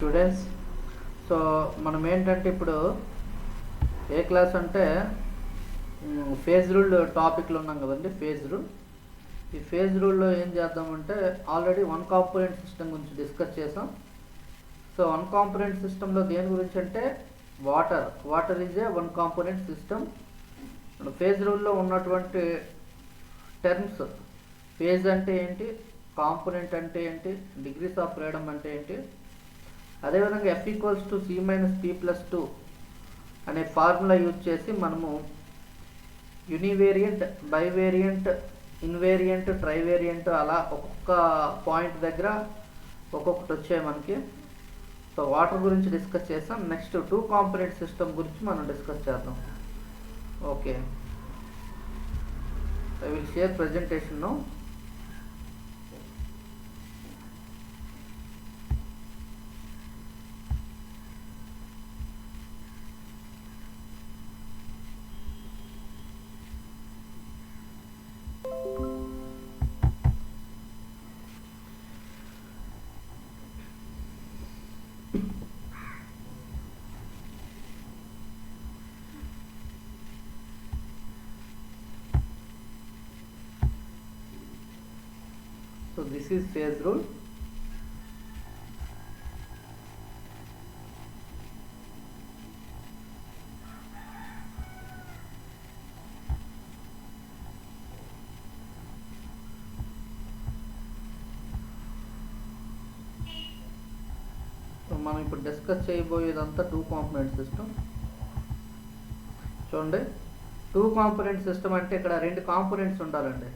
Students, so మనం ఏంటంటే ఇప్పుడు ఏ క్లాస్ అంటే ఫేజ్ రూల్ టాపిక్లో ఉన్నాం కదండి. ఈ ఫేజ్ రూల్లో ఏం చేద్దామంటే ఆల్రెడీ వన్ కాంపోనెంట్ సిస్టమ్ గురించి డిస్కస్ చేసాం. సో వన్ కాంపోనెంట్ సిస్టంలో దేని గురించి అంటే water is a one component system. Phase రూల్లో ఉన్నటువంటి టర్మ్స్, ఫేజ్ అంటే ఏంటి, కాంపోనెంట్ అంటే ఏంటి, డిగ్రీస్ ఆఫ్ ఫ్రీడమ్ అంటే ఏంటి, అదేవిధంగా F = C - P+2 అనే ఫార్ములా యూజ్ చేసి మనము యూనివేరియంట్, బైవేరియంట్, ఇన్వేరియంట్, ట్రైవేరియంట్ అలా ఒక్కొక్క పాయింట్ దగ్గర ఒక్కొక్కటి వచ్చాయి మనకి. సో వాటర్ గురించి డిస్కస్ చేసాం. నెక్స్ట్ 2 కాంపోనెంట్ సిస్టమ్ గురించి మనం డిస్కస్ చేద్దాం. Okay, I will share presentation now. So this is phase rule. So మనం ఇప్పుడు డిస్కస్ చేయబోయేదంతా 2 కాంపోనెంట్ సిస్టమ్. చూడండి, 2 కాంపోనెంట్ సిస్టమ్ అంటే ఇక్కడ 2 కాంపోనెంట్స్ ఉండాలండి.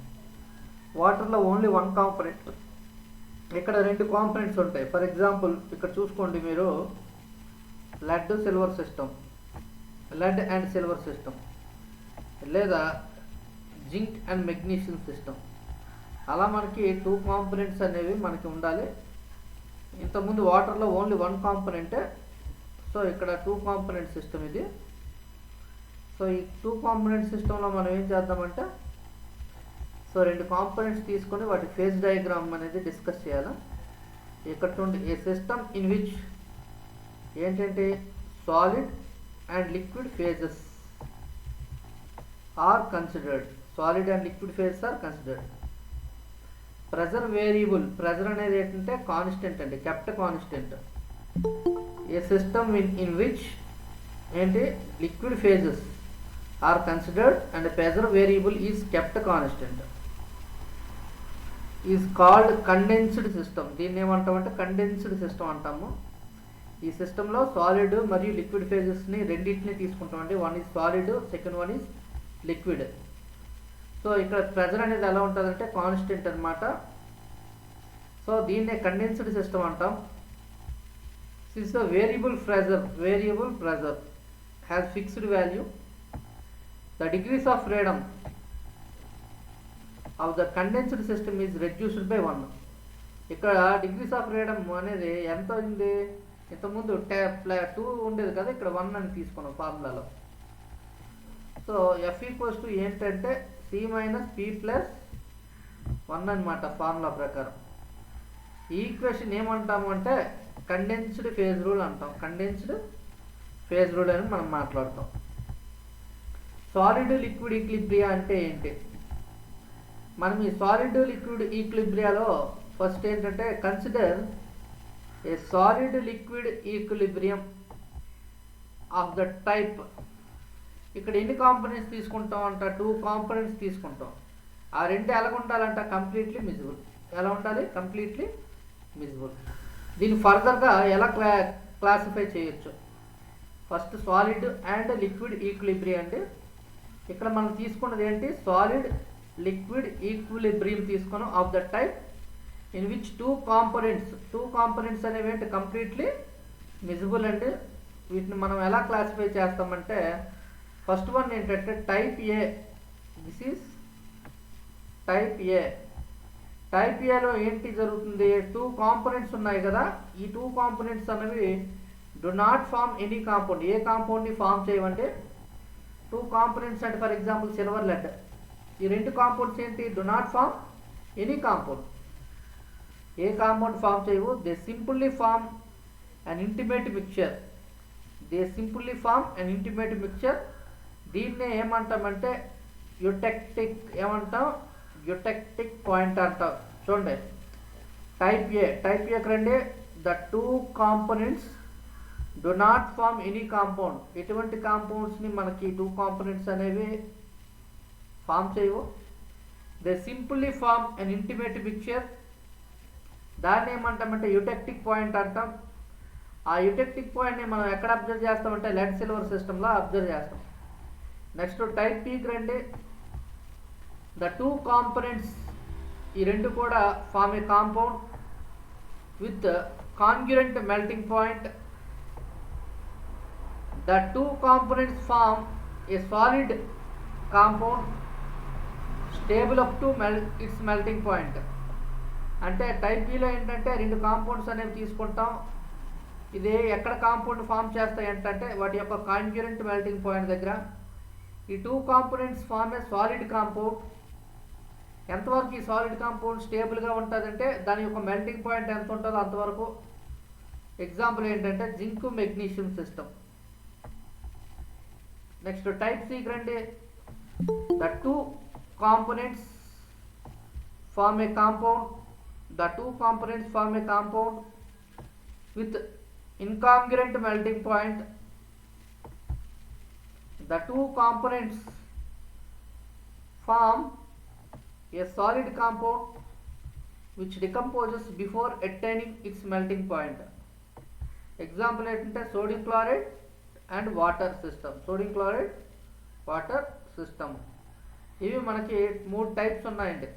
వాటర్లో ఓన్లీ 1 కాంపోనెంట్, ఇక్కడ 2 కాంపోనెంట్స్ ఉంటాయి. ఫర్ ఎగ్జాంపుల్ ఇక్కడ చూసుకోండి మీరు, లెడ్ అండ్ సిల్వర్ సిస్టమ్, లేదా జింక్ అండ్ మెగ్నీషియం సిస్టమ్. అలా మనకి 2 కాంపోనెంట్స్ అనేవి మనకి ఉండాలి. ఇంతకుముందు వాటర్లో ఓన్లీ 1 కాంపోనెంటే. సో ఇక్కడ 2 కాంపోనెంట్ సిస్టమ్ ఇది. సో ఈ 2 కాంపోనెంట్ సిస్టంలో మనం ఏం చేద్దామంటే, సో 2 కాంపోనెంట్స్ తీసుకొని వాటి ఫేజ్ డయాగ్రామ్ అనేది డిస్కస్ చేయాలి. ఇక్కడ నుండి ఏ సిస్టమ్ ఇన్ విచ్ ఏంటంటే solid and liquid phases are considered. Pressure variable, pressure అనేది ఏంటంటే కాన్స్టెంట్ అండి, kept constant. A system in which ఏంటి liquid phases are considered and pressure variable is kept constant is called condensed system. దీన్ని ఏమంటామంటే condensed system అంటాము. ఈ సిస్టంలో solid మరియు లిక్విడ్ ఫేజెస్ని రెండింటిని తీసుకుంటామండి. One is solid, second one is liquid. So ఇక్కడ ప్రెజర్ అనేది ఎలా ఉంటుందంటే కాన్స్టెంట్ అనమాట. సో దీన్నే కండెన్స్డ్ సిస్టమ్ అంటాం. Since the variable pressure has fixed value, the degrees of freedom of the condensed system is reduced by 1. ఇక్కడ degrees of freedom అనేది ఎంత ఉంది, ఇంతకుముందు 2 ఉండేది కదా, ఇక్కడ 1 అని తీసుకున్నాం ఫార్ములాలో. సో F = ఏంటంటే C - P+1 అనమాట ఫార్ములా ప్రకారం. ఈ ఈక్వేషన్ ఏమంటాము అంటే కండెన్స్డ్ ఫేజ్ రూల్ అంటాం. కండెన్స్డ్ ఫేజ్ రూల్ అని మనం మాట్లాడతాం. సాలిడ్ లిక్విడ్ ఈక్విలిబ్రియా అంటే ఏంటి, మనం ఈ సాలిడ్ లిక్విడ్ ఈక్విలిబ్రియాలో ఫస్ట్ ఏంటంటే consider a solid liquid equilibrium of the type. ఇక్కడ ఎన్ని కాంపోనెంట్స్ తీసుకుంటాం అంట, 2 కాంపోనెంట్స్ తీసుకుంటాం. ఆ 2 ఎలా ఉండాలంట, కంప్లీట్లీ మిజిబుల్. ఎలా ఉండాలి, కంప్లీట్లీ మిజిబుల్. దీన్ని ఫర్దర్గా ఎలా క్లాసిఫై చేయొచ్చు, first solid and liquid equilibrium అంటే ఇక్కడ మనం తీసుకున్నది ఏంటి, సాలిడ్ లిక్విడ్ ఈక్విలిబ్రియం తీసుకున్నాం of the type in which 2 components అనేవి ఏంటి కంప్లీట్లీ మిజిబుల్ అండి. వీటిని మనం ఎలా క్లాసిఫై చేస్తామంటే, ఫస్ట్ వన్ ఏంటంటే type A. This is type A. Type ఏలో ఏంటి జరుగుతుంది, 2 కాంపోనెంట్స్ ఉన్నాయి కదా, ఈ 2 కాంపోనెంట్స్ అనేవి do not form any compound. A కాంపౌండ్ని ఫామ్ చేయమంటే 2 కాంపోనెంట్స్ అంటే ఫర్ ఎగ్జాంపుల్ సిల్వర్ లెడ్, ఈ 2 కాంపౌండ్స్ ఏంటి, do not form any compound. ఏ కాంపౌండ్ ఫామ్ చేయవు, they simply form an intimate mixture. They simply form an intimate mixture. దీన్నే ఏమంటామంటే eutectic point అంటాం. చూడండి టైప్ ఏ రండి. The two components do not form any compound. ఎటువంటి కాంపౌండ్స్ని మనకి టూ కాంపోనెంట్స్ అనేవి ఫామ్ చేయవు. They simply form an intimate mixture. దాన్ని ఏమంటామంటే యూటెక్టిక్ పాయింట్ అంటాం. ఆ యూటెక్టిక్ పాయింట్ని మనం ఎక్కడ అబ్జర్వ్ చేస్తామంటే లెడ్ సిల్వర్ సిస్టంలో అబ్జర్వ్ చేస్తాం. నెక్స్ట్ టైప్ పీకి రండి. ద టూ కాంపోనెంట్స్, ఈ రెండు కూడా form a compound with congruent melting point. The two components form a solid compound stable up to its melting point. అంటే టైప్ బిలో ఏంటంటే రెండు కాంపౌండ్స్ అనేవి తీసుకుంటాం. ఇది ఎక్కడ కాంపౌండ్ ఫామ్ చేస్తాయి అంటే వాటి యొక్క కాంగ్రుయెంట్ మెల్టింగ్ పాయింట్ దగ్గర. ఈ two components form a solid compound. ఎంతవరకు ఈ సాలిడ్ కాంపౌండ్ స్టేబుల్గా ఉంటుందంటే దాని యొక్క మెల్టింగ్ పాయింట్ ఎంత ఉంటుందో అంతవరకు. ఎగ్జాంపుల్ ఏంటంటే zinc magnesium system. Next type C రండి. The two components form a compound. The two components form a compound with incongruent melting point. The two components form a solid compound which decomposes before attaining its melting point. Example ఏంటంటే sodium chloride and water system. sodium chloride water system. ఇవి మనకి 3 types ఉన్నాయండి.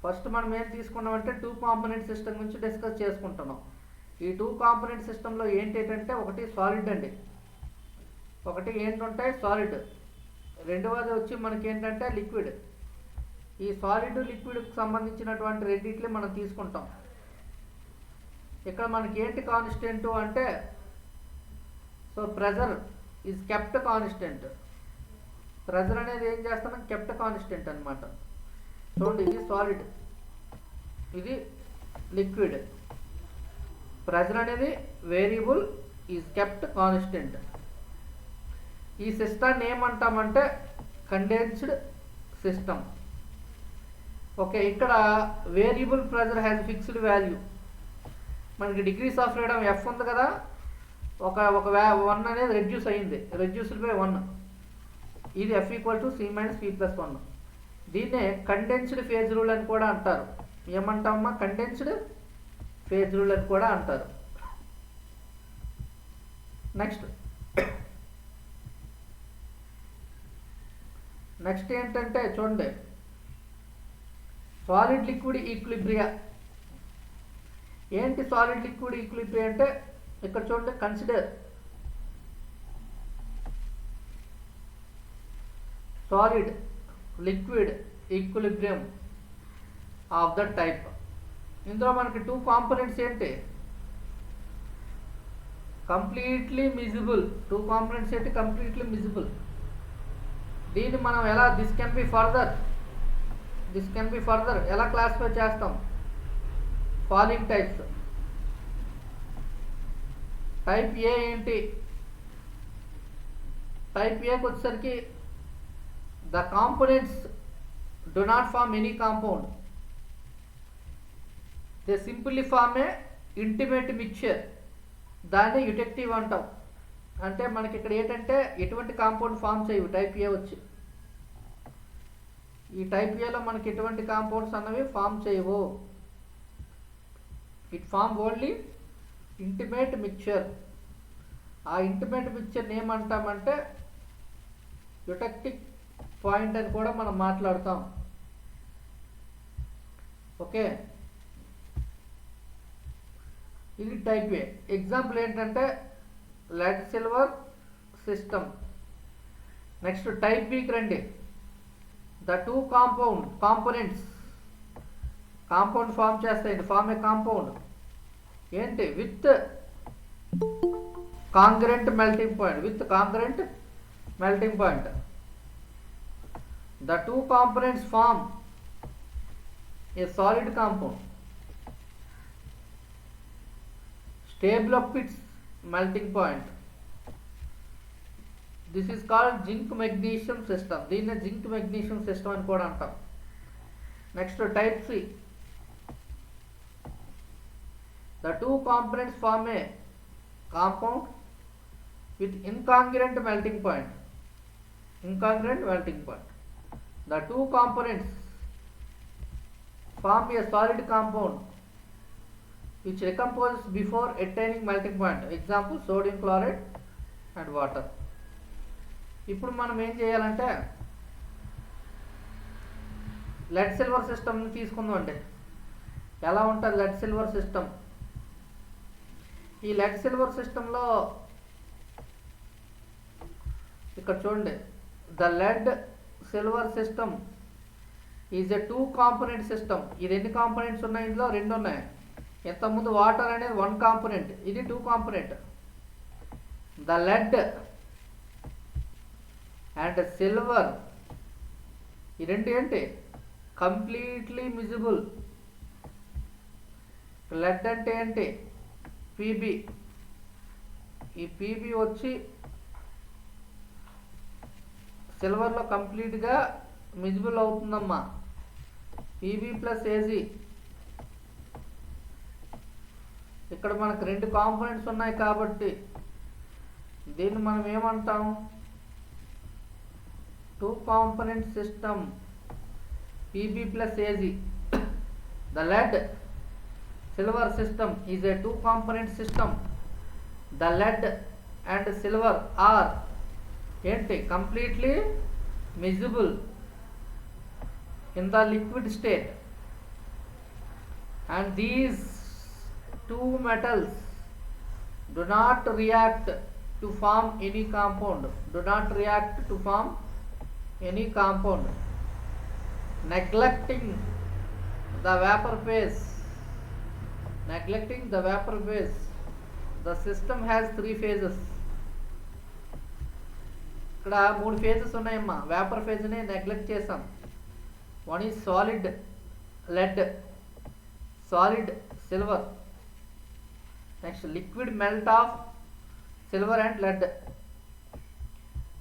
First మనం ఏం తీసుకున్నామంటే two component system గురించి discuss చేసుకుంటున్నాం. ఈ టూ కాంపోనెంట్ సిస్టంలో ఏంటంటే ఒకటి సాలిడ్ అండి, ఒకటి ఏంటంటాయి సాలిడ్, రెండవది వచ్చి మనకి ఏంటంటే లిక్విడ్. ఈ సాలిడ్ లిక్విడ్కి సంబంధించినటువంటి రెండిట్లే మనం తీసుకుంటాం. ఇక్కడ మనకి ఏంటి కాన్స్టెంట్ అంటే so pressure is kept constant. Pressure అనేది ఏం చేస్తాం కెప్ట్ కాన్స్టెంట్ అనమాట. చూడండి ఇది సాలిడ్, ఇది లిక్విడ్. ప్రెజర్ అనేది వేరియబుల్ ఈజ్ కెప్ట్ కాన్స్టెంట్. ఈ సిస్టాన్ని ఏమంటామంటే కండెన్స్డ్ సిస్టమ్. ఓకే, ఇక్కడ variable pressure has fixed value. మనకి డిగ్రీస్ ఆఫ్ ఫ్రీడమ్ ఎఫ్ ఉంది కదా, ఒక 1 అనేది రెడ్యూస్ అయ్యింది, రెడ్యూస్డ్ బై 1. ఇది F equal to C minus P plus 1. దీన్నే కండెన్స్డ్ ఫేజ్ రూల్ అని కూడా అంటారు. ఏమంటామమ్మా కండెన్స్డ్ ఫేజ్ రూల్ అని కూడా అంటారు. నెక్స్ట్ ఏంటంటే చూడండి సాలిడ్ లిక్విడ్ ఈక్విలిబ్రియా. ఏంటి సాలిడ్ లిక్విడ్ ఈక్విలిబ్రియా అంటే ఇక్కడ చూడండి consider solid liquid equilibrium of the type. ఇందులో మనకి టూ కాంపోనెంట్స్ ఏంటి కంప్లీట్లీ మిజిబుల్. టూ కాంపోనెంట్స్ ఏంటి కంప్లీట్లీ మిజిబుల్. దీన్ని మనం ఎలా దిస్ కెన్ బి ఫర్దర్ ఎలా క్లాసిఫై చేస్తాం ఫాలోయింగ్ టైప్స్. టైప్ ఏ ఏంటి, టైప్ ఏకి వచ్చేసరికి the components do not form any compound. They simply form a intimate mixture. దాన్ని యూటెక్టివ్ అంటాం. అంటే మనకి ఇక్కడ ఏంటంటే ఎటువంటి కాంపౌండ్ ఫామ్ చేయవు టైప్ ఏ వచ్చి. ఈ టైప్ ఏలో మనకి ఎటువంటి కాంపౌండ్స్ అన్నవి ఫామ్ చేయవు. It form only intimate mixture. ఆ ఇంటిమేట్ మిక్చర్ని ఏమంటామంటే యూటెక్టిక్ పాయింట్ అని కూడా మనం మాట్లాడతాం. ఓకే, ఇది టైప్ ఏ. ఎగ్జాంపుల్ ఏంటంటే lead silver system. Next type బికి రండి. The two components compound form చేస్తాయండి, ఫామ్ ఏ కాంపౌండ్ ఏంటి with congruent melting point. The two components form a solid compound. table of its melting point. This is called zinc magnesium system. దీన్ని zinc magnesium system అని కూడా అంటాం. Next type C. The two components form a compound with incongruent melting point. Incongruent melting point. The two components form a solid compound which decomposes before attaining melting point. Example, sodium chloride and water. ఇప్పుడు మనం ఏం చేయాలంటే lead silver సిస్టమ్ని తీసుకుందాం అండి. ఎలా ఉంటుంది lead silver system? ఈ లెడ్ సిల్వర్ సిస్టంలో ఇక్కడ చూడండి, the lead silver system is a 2 component system. ఇది ఎన్ని కాంపోనెంట్స్ ఉన్నాయి? ఇందులో 2 ఉన్నాయి. ఇంతకుముందు వాటర్ అనేది 1 కాంపోనెంట్, ఇది 2 component. The lead and silver ఈ రెండు ఏంటి? Completely miscible. లెడ్ అంటే ఏంటి? పీబీ. ఈ పీబీ వచ్చి సిల్వర్లో కంప్లీట్గా మిజిబుల్ అవుతుందమ్మా. PB plus AG. ఇక్కడ మనకు 2 కాంపోనెంట్స్ ఉన్నాయి కాబట్టి దీన్ని మనం ఏమంటాం? 2 component system, Pb plus Ag. The lead silver system is a 2 component system. The lead and silver are completely miscible in the liquid state, and these 2 metals do not react to form any compound. Do not react to form any compound, neglecting the vapor phase. Neglecting the vapor phase. The system has 3 phases. ఇక్కడ 3 phases ఉన్నాయమ్మా. Vapour phase ని neglect చేసాం. One is solid lead, solid silver. Next, liquid melt of silver and lead.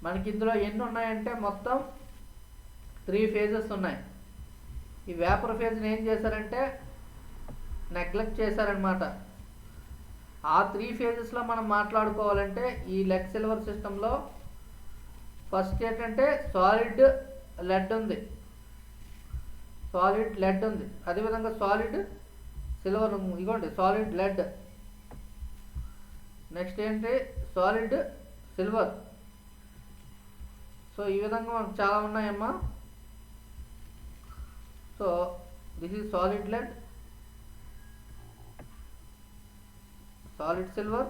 మనకి ఇందులో ఎన్ని ఉన్నాయంటే మొత్తం 3 phases ఉన్నాయి. ఈ వేపర్ ఫేజ్ని ఏం చేశారంటే నెగ్లెక్ట్ చేశారనమాట. ఆ 3 phases మనం మాట్లాడుకోవాలంటే ఈ లెడ్ సిల్వర్ సిస్టంలో ఫస్ట్ ఏంటంటే సాలిడ్ లెడ్ ఉంది, సాలిడ్ లెడ్ ఉంది. అదేవిధంగా సాలిడ్ సిల్వర్, ఇగోండి సాలిడ్ లెడ్. నెక్స్ట్ ఏంటి? Solid silver. సో ఈ విధంగా మనకు చాలా ఉన్నాయమ్మా. So this is solid lead, solid silver.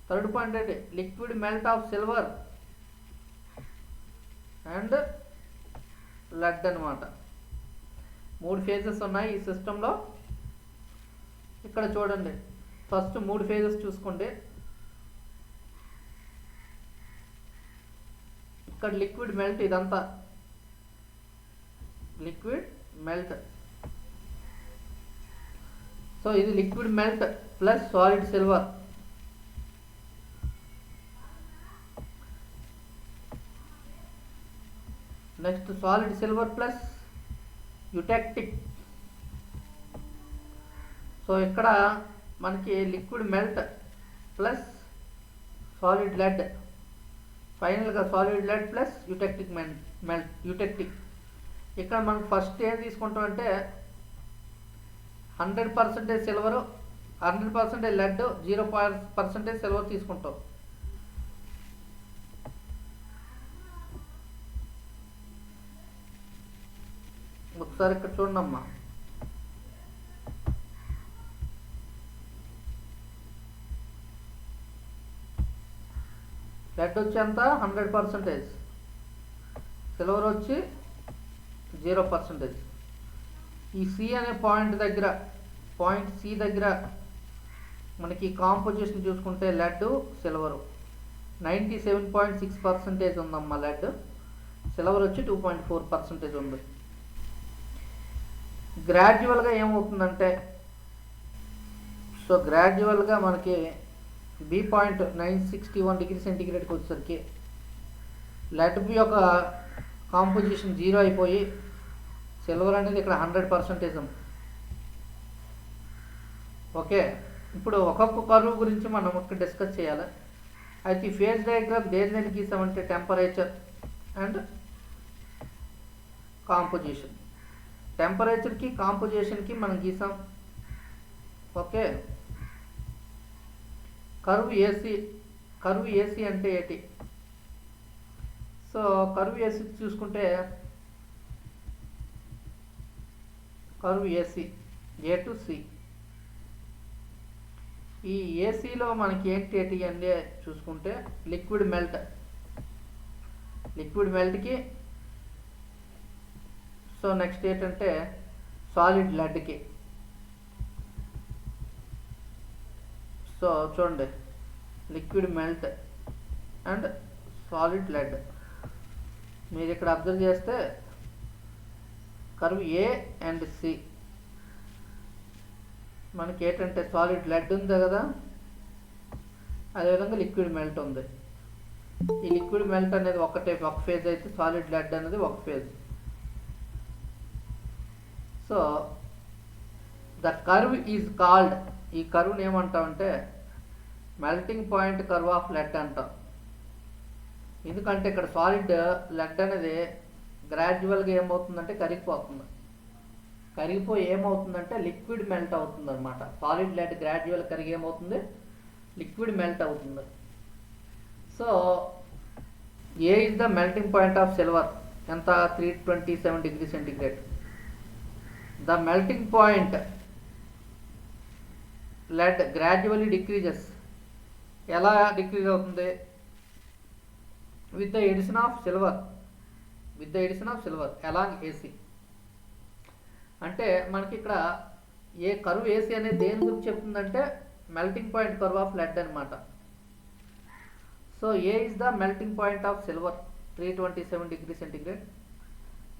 Third point ఏంటి? Liquid melt of silver and lead అనమాట. 3 phases ఉన్నాయి ఈ సిస్టంలో. ఇక్కడ చూడండి, ఫస్ట్ 3 phases చూసుకోండి. ఇక్కడ లిక్విడ్ మెల్ట్, ఇదంతా లిక్విడ్ మెల్ట్. సో ఇది liquid melt plus solid silver. Next solid silver plus eutectic. So ఇక్కడ మనకి liquid melt plus solid lead, ఫైనల్గా solid lead plus eutectic melt. Eutectic ఇక్కడ మనం ఫస్ట్ ఏం తీసుకుంటాం అంటే 100% సిల్వర్, 100% లెడ్, 0% సిల్వర్ తీసుకుంటాం. ఒకసారి ఇక్కడ చూడమ్మా. లెడ్ వచ్చి ఎంత? 100%, సిల్వర్ వచ్చి 0%. ఈ సి అనే పాయింట్ దగ్గర, పాయింట్ సి దగ్గర మనకి కాంపోజిషన్ చూసుకుంటే లెడ్ సిల్వరు 97.6% ఉందమ్మా లెడ్. సిల్వర్ వచ్చి 2.4% ఉంది. గ్రాడ్యువల్గా ఏమవుతుందంటే సో గ్రాడ్యువల్గా మనకి బి పాయింట్ 961 డిగ్రీ సెంటిగ్రేడ్కి వచ్చేసరికి లెడ్ బి యొక్క కాంపోజిషన్ 0 అయిపోయి సిల్వర్ అనేది ఇక్కడ 100% ఉంది. ఓకే, ఇప్పుడు ఒక్కొక్క కర్వ్ గురించి మనం ఇక్కడ డిస్కస్ చేయాలి. అయితే ఈ ఫేజ్ డయాగ్రామ్ దేని గీసామంటే టెంపరేచర్ అండ్ కాంపోజిషన్. టెంపరేచర్కి కాంపోజిషన్కి మనం గీసాం. ఓకే, కర్వ్ ఏసీ అంటే ఏంటి? సో కర్వ్ ఏసీ చూసుకుంటే curve AC A to C. ఈ ఏసీలో మనకి ఏంటి అంటే చూసుకుంటే లిక్విడ్ మెల్ట్కి, సో నెక్స్ట్ ఏంటంటే సాలిడ్ లెడ్కి. సో చూడండి, liquid melt and solid lead. మీరు ఇక్కడ అబ్జర్వ్ చేస్తే కర్వ్ ఏ అండ్ సి మనకి ఏంటంటే సాలిడ్ లెడ్ ఉంది కదా, అదేవిధంగా లిక్విడ్ మెల్ట్ ఉంది. ఈ లిక్విడ్ మెల్ట్ అనేది ఒక ఫేజ్ అయితే సాలిడ్ లెడ్ అనేది ఒక ఫేజ్. So the curve is called, ఈ కర్వ్ని ఏమంటామంటే melting point curve of lead అంటాం. ఎందుకంటే ఇక్కడ సాలిడ్ లెడ్ అనేది గ్రాడ్యువల్గా ఏమవుతుందంటే కరిగిపోయి ఏమవుతుందంటే లిక్విడ్ మెల్ట్ అవుతుంది అనమాట. సాలిడ్ లెడ్ గ్రాడ్యువల్ కరిగి ఏమవుతుంది, లిక్విడ్ మెల్ట్ అవుతుంది. So A is the melting point of silver, ఎంత 327 degree centigrade. The melting point lead gradually decreases, ఎలా డిక్రీజ్ అవుతుంది? With the addition of silver along AC. అంటే మనకి ఇక్కడ ఏ కర్వ్ ఏసీ అనేది దేని గురించి చెప్తుందంటే melting point curve of lead అనమాట. So A is the melting point of silver 327 degree centigrade.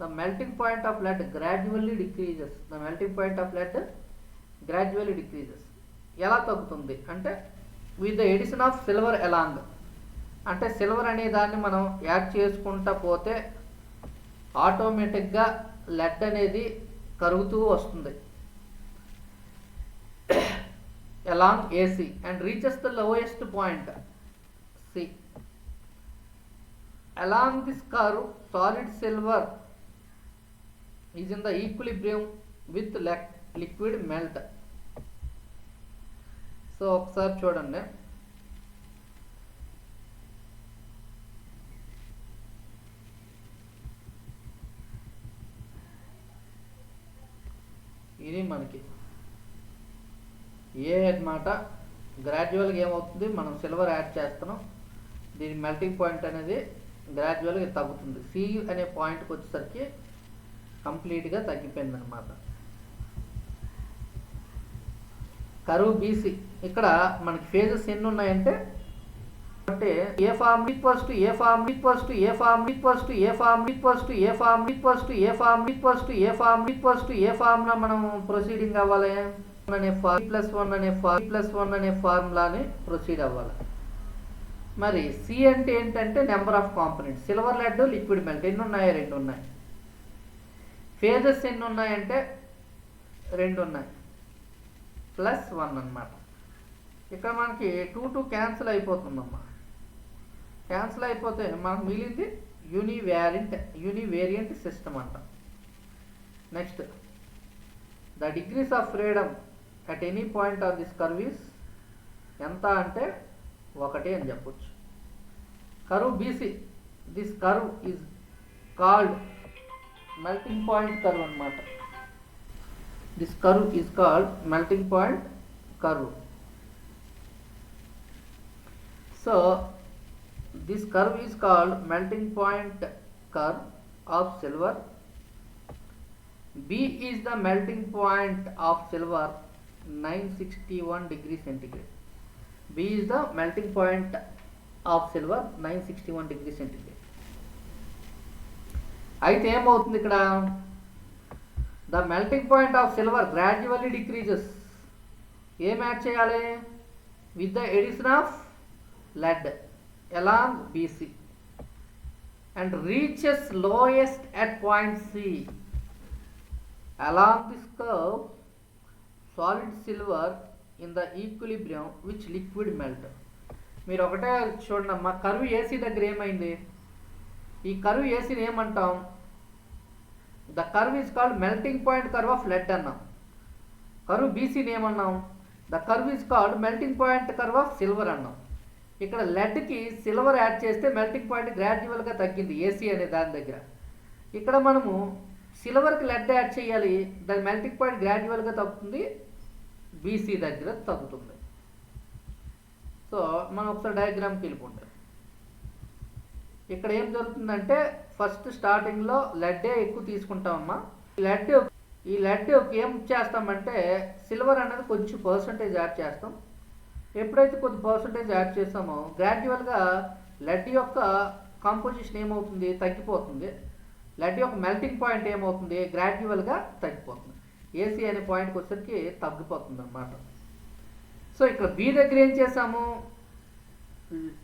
The melting point of lead gradually decreases. ఎలా తగ్గుతుంది అంటే with the addition of silver along. అంటే సిల్వర్ అనే దాన్ని మనం యాడ్ చేసుకుంటా పోతే ఆటోమేటిక్గా లెడ్ అనేది కరుగుతూ వస్తుంది along AC and reaches the lowest point C. Along this curve solid silver is in the equilibrium with liquid melt. So ఒకసారి చూడండి, ఇది మనకి ఏ అన్నమాట. గ్రాడ్యువల్గా ఏమవుతుంది, మనం సిల్వర్ యాడ్ చేస్తున్నాం, దీని మెల్టింగ్ పాయింట్ అనేది గ్రాడ్యువల్గా తగ్గుతుంది. సి అనే పాయింట్కి వచ్చేసరికి కంప్లీట్గా తగ్గిపోయింది అనమాట. కర్వ్ బీసీ, ఇక్కడ మనకి ఫేజెస్ ఎన్ని ఉన్నాయంటే అంటే ఏ ఫార్మ్ మనం ప్రొసీడింగ్ అవ్వాలి అనే +1 అనే ఫార్ములాని ప్రొసీడ్ అవ్వాలి. మరి సి అంటే ఏంటంటే number of components. Silver lead liquid melt ఎన్ని ఉన్నాయి? 2 ఉన్నాయి. ఫేజెస్ ఎన్ని ఉన్నాయంటే 2 ఉన్నాయి, +1 అన్నమాట. ఇక్కడ మనకి 2 క్యాన్సిల్ అయిపోతుందమ్మా. క్యాన్సిల్ అయిపోతే మనకు మిగిలింది యూనివేరియంట్ సిస్టమ్ అంట. Next, the degrees of freedom at any point of this curve is ఎంత అంటే 1 అని చెప్పొచ్చు. Curve BC, this curve is called melting point curve అన్నమాట. This curve is called melting point curve. So this curve is called melting point curve of silver. B is the melting point of silver 961 degree centigrade. B is the melting point of silver 961 degree centigrade. అయితే ఏమవుతుంది ఇక్కడ, the melting point of silver gradually decreases ఏం add చేయాలి? With the addition of lead along BC and reaches lowest at point C. Along this curve, solid silver in the equilibrium which liquid melt. మీరు ఒకటే చూడండి అమ్మా, curve AC దగ్గర ఏమైంది? ఈ curve ఏసీని ఏమంటాం? The curve is called melting point curve of lead అన్నాం. కర్వ్ బీసీని ఏమన్నాం? The curve is called melting point curve of silver అన్నాం. ఇక్కడ లెడ్కి సిల్వర్ యాడ్ చేస్తే మెల్టింగ్ పాయింట్ గ్రాడ్యువల్గా తగ్గింది ఏసీ అనే దాని దగ్గర. ఇక్కడ మనము సిల్వర్కి లెడ్ యాడ్ చేయాలి, దాని మెల్టింగ్ పాయింట్ గ్రాడ్యువల్గా తగ్గుతుంది, బీసీ దగ్గర తగ్గుతుంది. సో మనం ఒకసారి డయాగ్రామ్కి వెళ్ళిపోండి. ఇక్కడ ఏం జరుగుతుందంటే ఫస్ట్ స్టార్టింగ్లో లెడ్డే ఎక్కువ తీసుకుంటామమ్మా. ఈ లెడ్ ఏం చేస్తామంటే సిల్వర్ అనేది కొంచెం పర్సంటేజ్ యాడ్ చేస్తాం. ఎప్పుడైతే కొద్ది పర్సంటేజ్ యాడ్ చేస్తామో గ్రాడ్యువల్గా లెడ్ యొక్క కాంపోజిషన్ ఏమవుతుంది? తగ్గిపోతుంది. లెడ్ యొక్క మెల్టింగ్ పాయింట్ ఏమవుతుంది? గ్రాడ్యువల్గా తగ్గిపోతుంది. ఏసీ అనే పాయింట్కి వచ్చేసరికి తగ్గిపోతుంది అన్నమాట. సో ఇక్కడ బి దగ్గర ఏం చేసాము?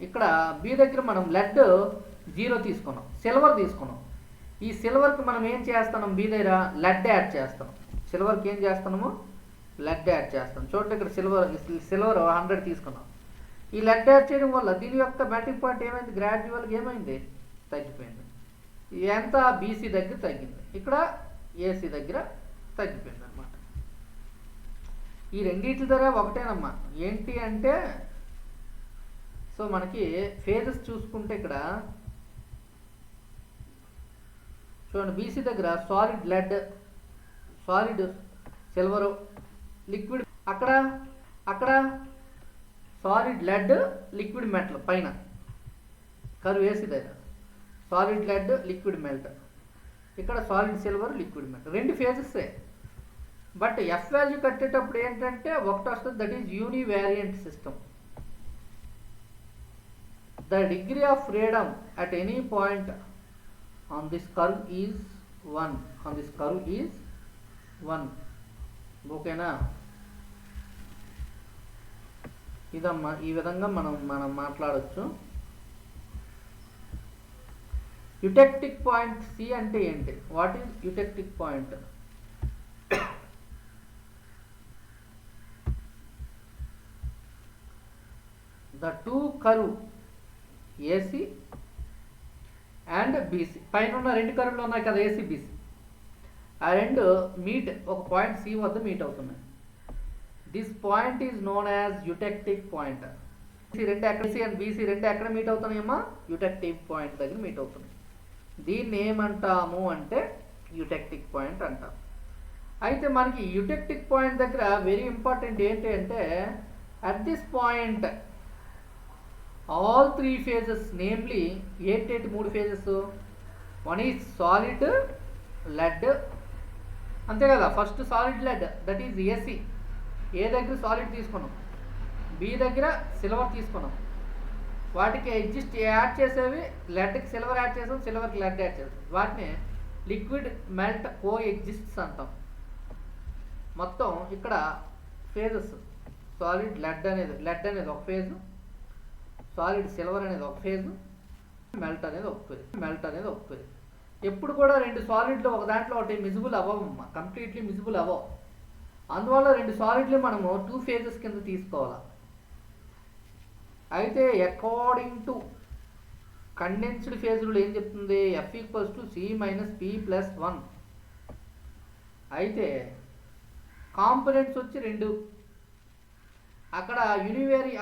ఇక్కడ బి దగ్గర మనం లెడ్ 0 తీసుకున్నాం, సిల్వర్ తీసుకున్నాం. ఈ సిల్వర్కి మనం ఏం చేస్తున్నాం? బి దగ్గర లెడ్ యాడ్ చేస్తాం. సిల్వర్కి ఏం చేస్తున్నాము? లెడ్ యాడ్ చేస్తాం. చూడండి ఇక్కడ సిల్వర్ 100 తీసుకున్నాం. ఈ లెడ్ యాడ్ చేయడం వల్ల దీని యొక్క మెల్టింగ్ పాయింట్ ఏమైంది? గ్రాడ్యువల్గా ఏమైంది? తగ్గిపోయింది. ఎంత? బీసీ దగ్గర తగ్గింది, ఇక్కడ ఏసీ దగ్గర తగ్గిపోయింది అనమాట. ఈ రెండింటి ధర ఒకటేనమ్మా. ఏంటి అంటే సో మనకి ఫేజెస్ చూసుకుంటే ఇక్కడ చూడండి, బీసీ దగ్గర solid lead, solid silver, liquid అక్కడ సాలిడ్ లెడ్, లిక్విడ్ మెటల్ పైన కర్వ్ ఏసీ దగ్గర సాలిడ్ లెడ్, లిక్విడ్ మెల్ట్. ఇక్కడ సాలిడ్ సిల్వర్, లిక్విడ్ మెటల్, రెండు ఫేజెసే. బట్ ఎఫ్ వాల్యూ కట్టేటప్పుడు ఏంటంటే ఒకటి వస్తుంది, that is univariant system. The degree of freedom at any point on this curve is 1. On this curve is 1. ఓకేనా? ఇదమ్మా, ఈ విధంగా మనం మాట్లాడచ్చు. యుటెక్టిక్ పాయింట్ సి అంటే ఏంటి? What is eutectic point? The two curve AC and BC, పైన ఉన్న రెండు కర్వ్లు ఉన్నాయి కదా, ఏసీ బీసీ, ఆ రెండు మీట్ ఒక పాయింట్ సి వద్ద మీట్ అవుతున్నాయి. This point is known as eutectic point. రెండు ఎక్కడ, సి అండ్ బీసీ రెండు ఎక్కడ మీట్ అవుతున్నాయమ్మా? యుటెక్టిక్ పాయింట్ దగ్గర మీట్ అవుతున్నాయి. దీన్ని ఏమంటాము అంటే యుటెక్టిక్ పాయింట్ అంటాం. అయితే మనకి యుటెక్టిక్ పాయింట్ దగ్గర వెరీ ఇంపార్టెంట్ ఏంటి అంటే, at this point all 3 phases, namely ఏంటి 3 phases? One is solid lead, అంతే కదా. First solid lead, that is AC. A దగ్గర సాలిడ్ తీసుకున్నాం, బి దగ్గర సిల్వర్ తీసుకున్నాం. వాటికి ఎగ్జిస్ట్ యాడ్ చేసేవి, లెడ్కి సిల్వర్ యాడ్ చేసాం, సిల్వర్కి లెడ్ యాడ్ చేసాం. వాటిని లిక్విడ్ మెల్ట్ కో ఎగ్జిస్ట్స్ అంటాం. మొత్తం ఇక్కడ ఫేజెస్, సాలిడ్ లెడ్ అనేది ఒక ఫేజు, సాలిడ్ సిల్వర్ అనేది ఒక ఫేజు, మెల్ట్ అనేది ఒక ఫేజ్. ఎప్పుడు కూడా రెండు సాలిడ్లు ఒక దాంట్లో ఒకటి మిజిబుల్ అవ్వమ్మా, కంప్లీట్లీ మిజిబుల్ అవ్వవు. అందువల్ల రెండు సాలిడ్లు మనము 2 phases కింద తీసుకోవాలి. అయితే according to condensed phase rule ఏం చెప్తుంది? F equals to C minus P plus 1. అయితే కాంపోనెంట్స్ వచ్చి 2. అక్కడ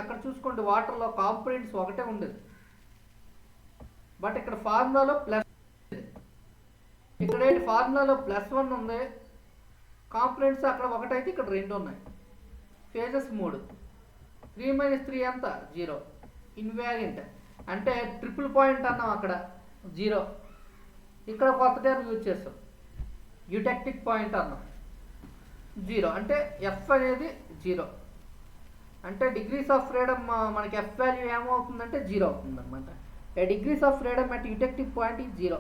అక్కడ చూసుకోండి, వాటర్లో కాంపోనెంట్స్ ఒకటే ఉండేది, బట్ ఇక్కడ ఫార్ములాలో ప్లస్, ఇక్కడ ఏంటి ఫార్ములాలో +1 ఉంది, కాంపోనెంట్స్ అక్కడ ఒకటైతే ఇక్కడ 2 ఉన్నాయి. ఫేజెస్ 3. 3 - 3 ఎంత? 0. ఇన్వారియంట్ అంటే ట్రిపుల్ పాయింట్ అన్నాం, అక్కడ 0. ఇక్కడ కొత్త టర్మ్ యూజ్ చేస్తాం, యుటెక్టిక్ పాయింట్ అన్నాం. 0 అంటే ఎఫ్ అనేది 0 అంటే డిగ్రీస్ ఆఫ్ ఫ్రీడమ్ మనకి ఎఫ్ వాల్యూ ఏమవుతుందంటే 0 అవుతుంది అనమాట. A degrees of freedom at eutectic point is 0.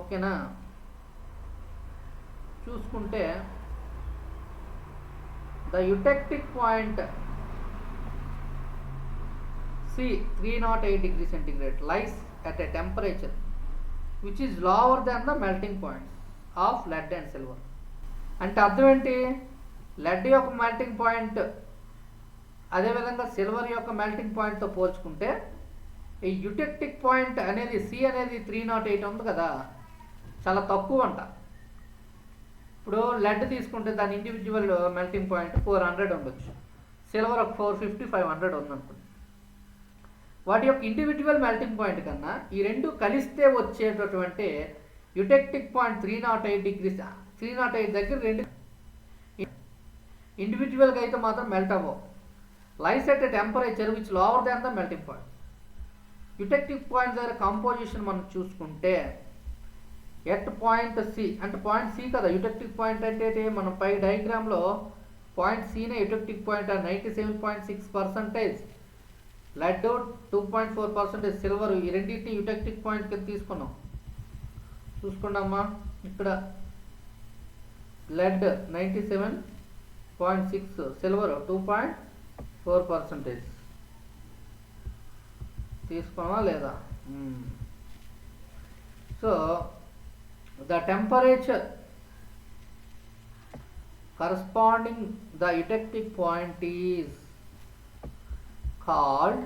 ఓకేనా? చూసుకుంటే the eutectic point C 308 degree centigrade lies at a temperature which is lower than the melting points of lead and silver. అంటే అర్థం ఏంటి? Lead యొక్క melting point అదేవిధంగా silver యొక్క melting పాయింట్తో పోల్చుకుంటే ఈ యుటెక్టిక్ పాయింట్ అనేది సి అనేది 308 ఉంది కదా, చాలా తక్కువ అంట. ఇప్పుడు లెడ్ తీసుకుంటే దాని ఇండివిజువల్ మెల్టింగ్ పాయింట్ 400 ఉండొచ్చు, సిల్వర్ ఒక 450 500 ఉందనుకోండి. వాటి యొక్క ఇండివిజువల్ మెల్టింగ్ పాయింట్ కన్నా ఈ రెండు కలిస్తే వచ్చేటటువంటి యుటెక్టిక్ పాయింట్ 308 దగ్గర రెండు ఇండివిజువల్గా అయితే మాత్రం మెల్ట్ అవ్వవు. Lies at temperature which lower than the melting point. Eutectic point దగ్గర కంపోజిషన్ మనం చూసుకుంటే ఎట్ పాయింట్ సి, అంటే పాయింట్ సి కదా యుటెక్టిక్ పాయింట్ అంటే మనం పై డయాగ్రామ్లో పాయింట్ సినే యుటెక్టిక్ పాయింట్ 97.6% లెడ్ 2.4% సిల్వర్, ఈ రెండింటిని యుటెక్టిక్ పాయింట్ కింద తీసుకున్నాం. చూసుకున్నామా, ఇక్కడ లెడ్ 97.6, సిల్వర్ 2.4% తీసుకున్నామా లేదా? So the temperature corresponding the eutectic point is called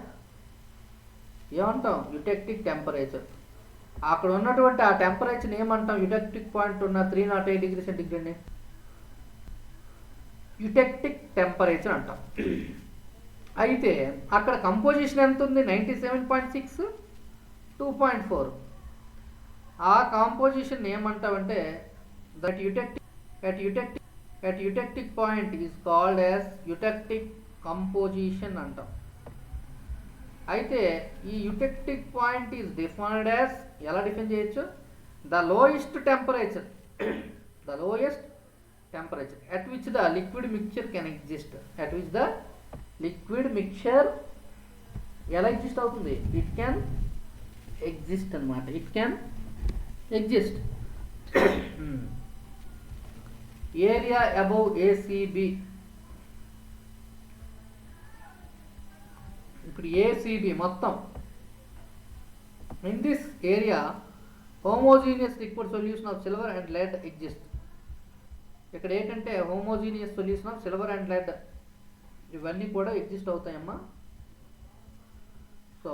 ఏమంటాం? Eutectic temperature. అక్కడ ఉన్నటువంటి ఆ టెంపరేచర్ ఏమంటాం? యుటెక్టిక్ పాయింట్ ఉన్న 308 డిగ్రీ సెంటిగ్రేడ్ని యుటెక్టిక్ టెంపరేచర్ అంటాం. అయితే అక్కడ కంపోజిషన్ ఎంత ఉంది? 97.6 2.4. ఆ కాంపోజిషన్ ఏమంటామంటే that eutectic point is called as eutectic composition అంటాం. అయితే ఈ eutectic point is defined as, ఎలా డిఫైన్ చేయొచ్చు? The lowest temperature at which the liquid mixture can exist. At which the liquid mixture ఎలా ఎగ్జిస్ట్ అవుతుంది? It can exist అనమాట. It can exist. Area above ACB. ఇప్పుడు ACB మొత్తం in this area homogeneous liquid solution of silver and lead exist. ఇక్కడ ఏంటంటే homogeneous solution of silver and lead ఇవన్నీ కూడా exist అవుతాయమ్మా. సో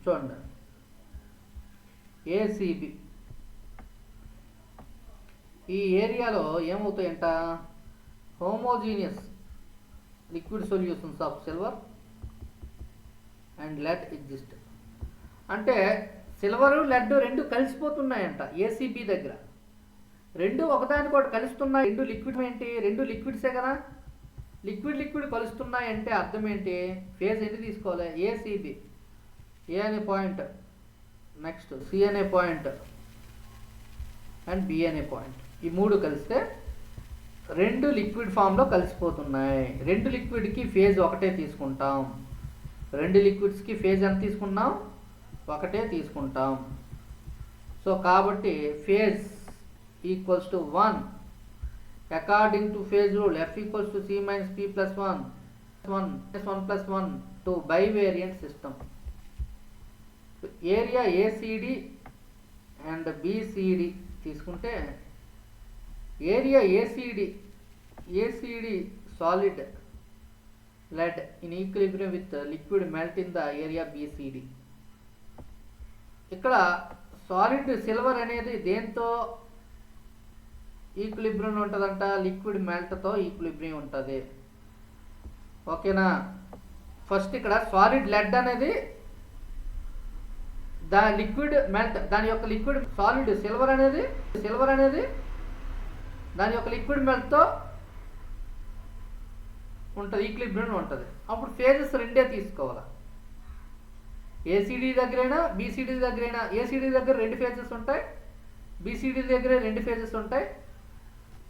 చూడండి, ఏసీబీ ఈ ఏరియాలో ఏమవుతాయంట? Homogeneous liquid solutions of silver and lead exist. అంటే సిల్వర్ లెడ్ రెండు కలిసిపోతున్నాయంట ఏసీబీ దగ్గర. రెండు ఒకదానికొకటి కలుస్తున్నాయి. రెండు లిక్విడ్ ఏంటి? రెండు లిక్విడ్సే కదా. లిక్విడ్ కలుస్తున్నాయి అంటే అర్థం ఏంటి? ఫేజ్ ఎన్ని తీసుకోవాలి? ఏసీబీ, ఏ అనే పాయింట్, నెక్స్ట్ సి అనే పాయింట్ అండ్ బి అనే పాయింట్, ఈ మూడు కలిస్తే రెండు లిక్విడ్ ఫామ్లో కలిసిపోతున్నాయి. రెండు లిక్విడ్కి ఫేజ్ ఒకటే తీసుకుంటాం. రెండు లిక్విడ్స్కి ఫేజ్ ఎంత తీసుకున్నాం? ఒకటే తీసుకుంటాం. సో కాబట్టి phase equals to 1 according to phase rule. F equals to C minus P plus 1 plus 1 to bivariant system. Area ACD and BCD తీసుకుంటే area ACD solid lead in equilibrium with liquid melt in the area BCD. ఇక్కడ solid silver అనేది దేంతో equilibrium ఉంటుందంట? Liquid మెల్ట్తో equilibrium ఉంటుంది. ఓకేనా? First ఇక్కడ solid lead అనేది liquid melt, దాని యొక్క లిక్విడ్ సాలిడ్ సిల్వర్ అనేది దాని యొక్క లిక్విడ్ మెల్ట్తో ఉంటుంది, ఈక్విలిబ్రియం ఉంటుంది. అప్పుడు ఫేజెస్ రెండే తీసుకోవాలి. ఏసీడీ దగ్గరైనా బీసీడీ దగ్గరైనా, ఏసీడీ దగ్గర రెండు ఫేజెస్ ఉంటాయి, బీసీడీ దగ్గర రెండు ఫేజెస్ ఉంటాయి.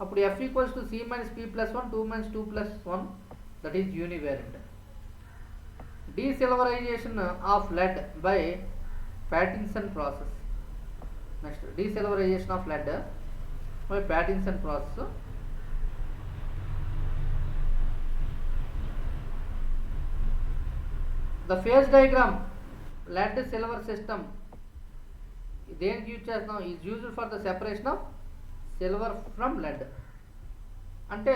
అప్పుడు F equals to C minus P plus 1 2 minus 2 plus 1 that is univariant. Desilverization of lead by Pattinson process. Next, desilverization of lead by Pattinson process. The phase diagram lead silver system దేనికి use చేస్తున్నాం is used for the separation of silver from lead. అంటే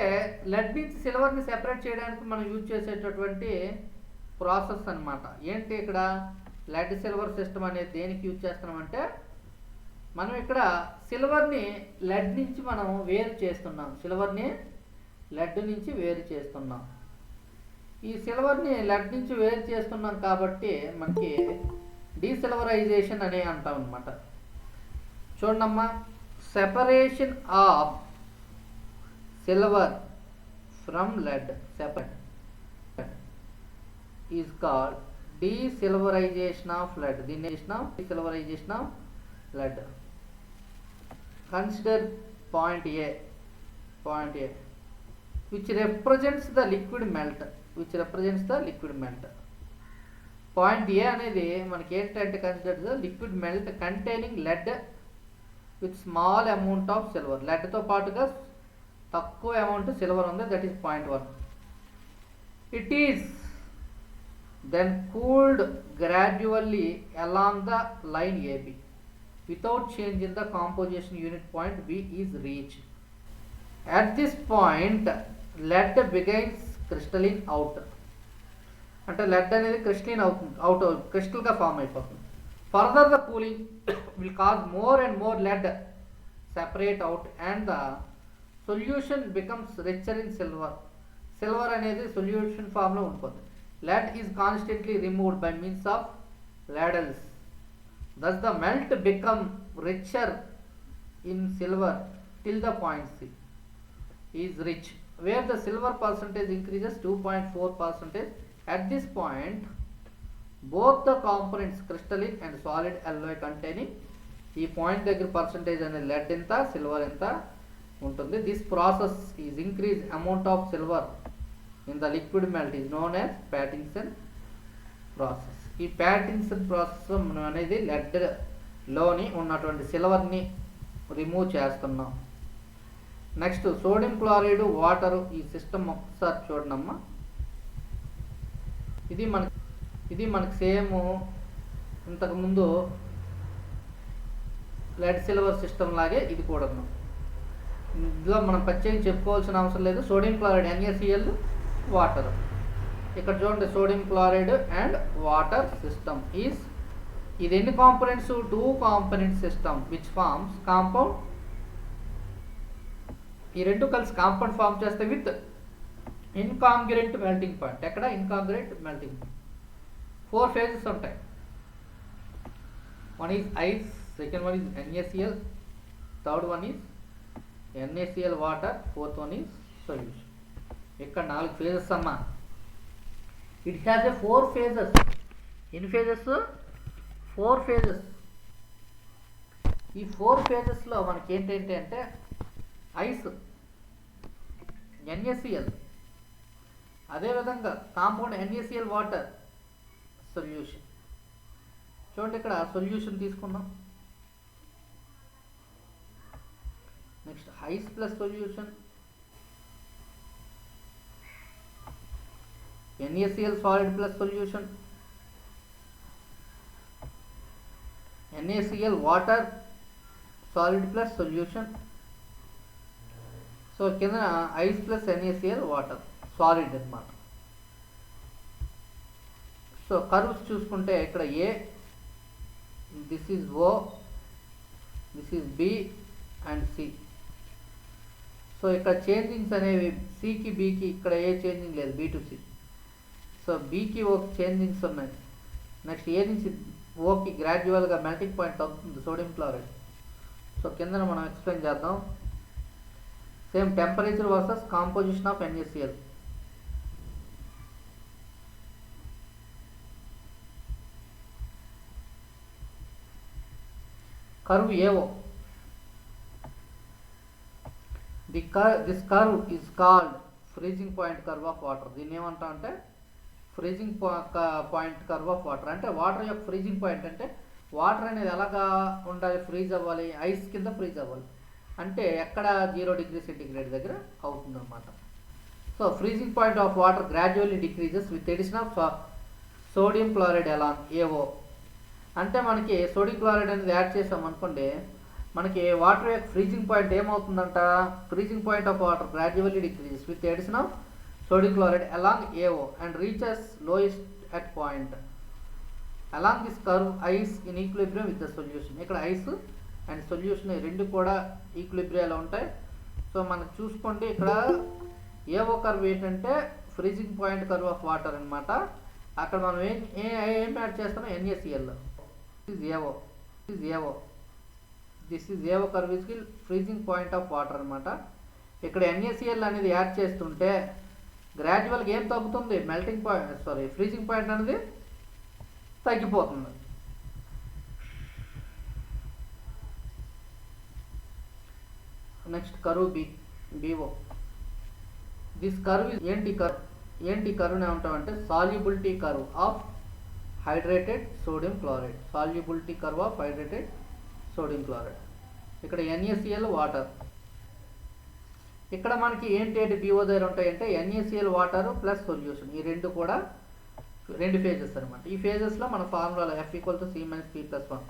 lead నుంచి సిల్వర్ని separate చేయడానికి మనం use చేసేటటువంటి process అనమాట. ఏంటి ఇక్కడ లెడ్ సిల్వర్ సిస్టమ్ అనేది దేనికి యూజ్ చేస్తున్నామంటే మనం ఇక్కడ సిల్వర్ని లెడ్ నుంచి మనం వేరు చేస్తున్నాం. సిల్వర్ని లెడ్ నుంచి వేరు చేస్తున్నాం. ఈ సిల్వర్ని లెడ్ నుంచి వేరు చేస్తున్నాం కాబట్టి మనకి డీసిల్వరైజేషన్ అనే అంటాం అనమాట. చూడమ్మా, separation of silver from lead separate is called desilverization of lead. దీన్ని desilverization of lead. Consider point A which represents the liquid melt. Point A అనేది మనకి ఏంటంటే consider the liquid melt containing lead with small amount of silver. లెడ్తో పాటుగా తక్కువ amount silver ఉంది, that is point 1. It is then cooled gradually along the line AB without change in the composition unit point B is reached. At this point lead begins crystalline out. అంటే lead అనేది crystalline out క్రిస్టల్గా form అయిపోతుంది. Further the cooling will cause more and more lead separate out and the solution becomes richer in silver. Silver అనేది solution ఫామ్లో ఉంటుంది. Lead is constantly removed by means of ladles. Thus the melt become richer in silver till the point C is rich, where the silver percentage increases 2.4%. At this point both the components crystalline and solid alloy containing ఈ point దగ్గర percentage అనేది lead ఎంత silver ఎంత ఉంటుంది. This process is increase amount of silver in the liquid melt is known as Pattinson process. ఈ Pattinson process మనం అనేది లెడ్లోని ఉన్నటువంటి సిల్వర్ని రిమూవ్ చేస్తున్నాం. నెక్స్ట్ సోడియం క్లోరైడ్ వాటరు ఈ సిస్టమ్ ఒకసారి చూడనమ్మా. ఇది మనకి సేమ్ ఇంతకుముందు లెడ్ సిల్వర్ సిస్టమ్ లాగే ఇది కూడా. ఇందులో మనం ప్రత్యేకంగా చెప్పుకోవాల్సిన అవసరం లేదు. Sodium chloride NaCl water. ఇక్కడ చూడండి sodium chloride and water system is ఇది ఎన్ని components 2 component system which forms compound. ఈ రెండు కలిసి కాంపౌండ్ ఫామ్ చేస్తే విత్ ఇన్కాంగ్రెంట్ మెల్టింగ్ పాయింట్. ఎక్కడ ఇన్కాంగ్రెంట్ మెల్టింగ్ పాయింట్. 4 phases ఉంటాయి. One is ice, second one is NaCl, third one is NaCl water, fourth one is solution. ఇక్కడ 4 phases అమ్మా. It has a 4 phases. ఎన్ని phases? 4 phases. ఈ 4 phasesలో మనకి ఏంటంటే అంటే ice, NaCl, అదేవిధంగా కాంపౌండ్ NaCl వాటర్, సొల్యూషన్. చూడండి ఇక్కడ సొల్యూషన్ తీసుకున్నాం. Next ice plus solution, NaCl solid plus solution, NaCl water solid plus solution. So కింద ice plus NaCl water solid అన్నమాట. సో కర్వ్స్ చూసుకుంటే ఇక్కడ A, this is O, this is B and C. So ఇక్కడ changings అనేవి సికి బికి ఇక్కడ ఏ చేంజింగ్ లేదు, B to C. సో బికి ఓకి చేంజింగ్స్ ఉన్నాయి. నెక్స్ట్ ఏ నుంచి ఓకి గ్రాడ్యువల్గా మెల్టింగ్ పాయింట్ తగ్గుతుంది సోడియం క్లోరైడ్. సో కింద మనం ఎక్స్ప్లెయిన్ చేద్దాం. Same temperature versus composition of NaCl. Curve AO. This curve is called freezing point curve of water. దీన్ని ఏమంటాం అంటే freezing point curve of water. అంటే వాటర్ యొక్క ఫ్రీజింగ్ పాయింట్ అంటే వాటర్ అనేది ఎలాగా ఉండాలి, ఫ్రీజ్ అవ్వాలి, ఐస్ కింద ఫ్రీజ్ అవ్వాలి. అంటే ఎక్కడ 0 డిగ్రీ సెంటిగ్రేడ్ దగ్గర అవుతుందన్నమాట. So freezing point of water gradually decreases with addition of sodium chloride along AO. అంటే మనకి సోడియం క్లోరైడ్ అనేది యాడ్ చేసాం అనుకోండి, మనకి వాటర్ యొక్క ఫ్రీజింగ్ పాయింట్ ఏమవుతుందంట, freezing point of water gradually decreases with addition of sodium chloride along AO and reaches lowest at point. Along this curve, ice in equilibrium with the solution. ఇక్కడ ice and solution రెండు కూడా ఈక్విలిబ్రియాలో ఉంటాయి. So మనం చూసుకోండి, ఇక్కడ AO curve ఏంటంటే freezing point curve of water అనమాట. అక్కడ మనం ఏం యాడ్ చేస్తాం, NaCl. This is AO curve is freezing point of water అనమాట. ఇక్కడ NaCl అనేది యాడ్ చేస్తుంటే గ్రాడ్యువల్గా ఏం తగ్గుతుంది, మెల్టింగ్ పాయింట్ ఫ్రీజింగ్ పాయింట్ అనేది తగ్గిపోతుంది. Next curve BO. This curve ఏంటి కర్వ్ ఏమంటామంటే solubility curve of hydrated sodium chloride. Solubility curve of hydrated sodium chloride. ఇక్కడ NaCl వాటర్. ఇక్కడ మనకి ఏంటి BO దగ్గర ఉంటాయంటే NaCl వాటర్ ప్లస్ సొల్యూషన్. ఈ రెండు కూడా రెండు ఫేజెస్ అనమాట. ఈ ఫేజెస్లో మన formula F = C - P + 1.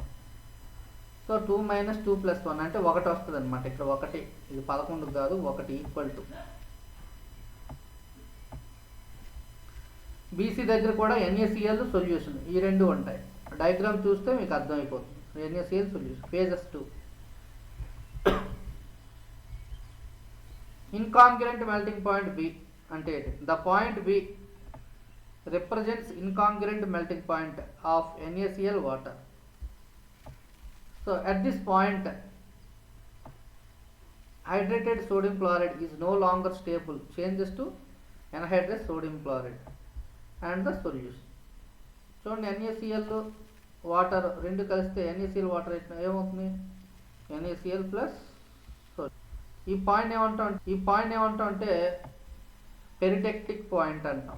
So 2 - 2 + 1 అంటే 1 వస్తుంది అనమాట. ఇక్కడ 1, ఇది 11 కాదు, 1 ఈక్వల్ టు. BC దగ్గర కూడా NaCl సొల్యూషన్ ఈ రెండు ఉంటాయి. డయాగ్రామ్ చూస్తే మీకు అర్థమైపోతుంది. NaCl solution phases 2. Incongruent melting point B అంటే the point B represents incongruent melting point of NaCl water. So at this point hydrated sodium chloride is no longer stable, changes to anhydrous sodium chloride and the solution. చూడండి, NaCl water రెండు కలిస్తే NaCl water ఏమవుతుంది, NaCl plus. ఈ point ఏమంటాం అంటే peritectic point అంటాం.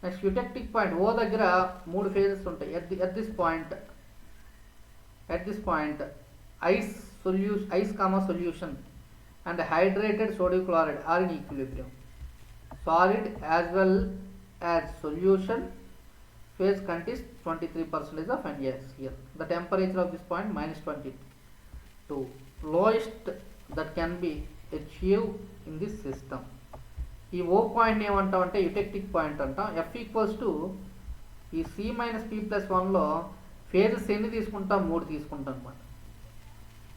Next eutectic point O దగ్గర 3 phases ఉంటాయి. At this point ice solution and hydrated sodium chloride are in equilibrium. Solid as well as solution phase contains 23% of NaCl. The temperature of this point -22, lowest that can be achieved in this system. ఈ O point ఏమంటాం అంటే eutectic point అంటాం. F = ఈ C - P + 1లో phases ఎన్ని తీసుకుంటాం, 3 తీసుకుంటాం అనమాట.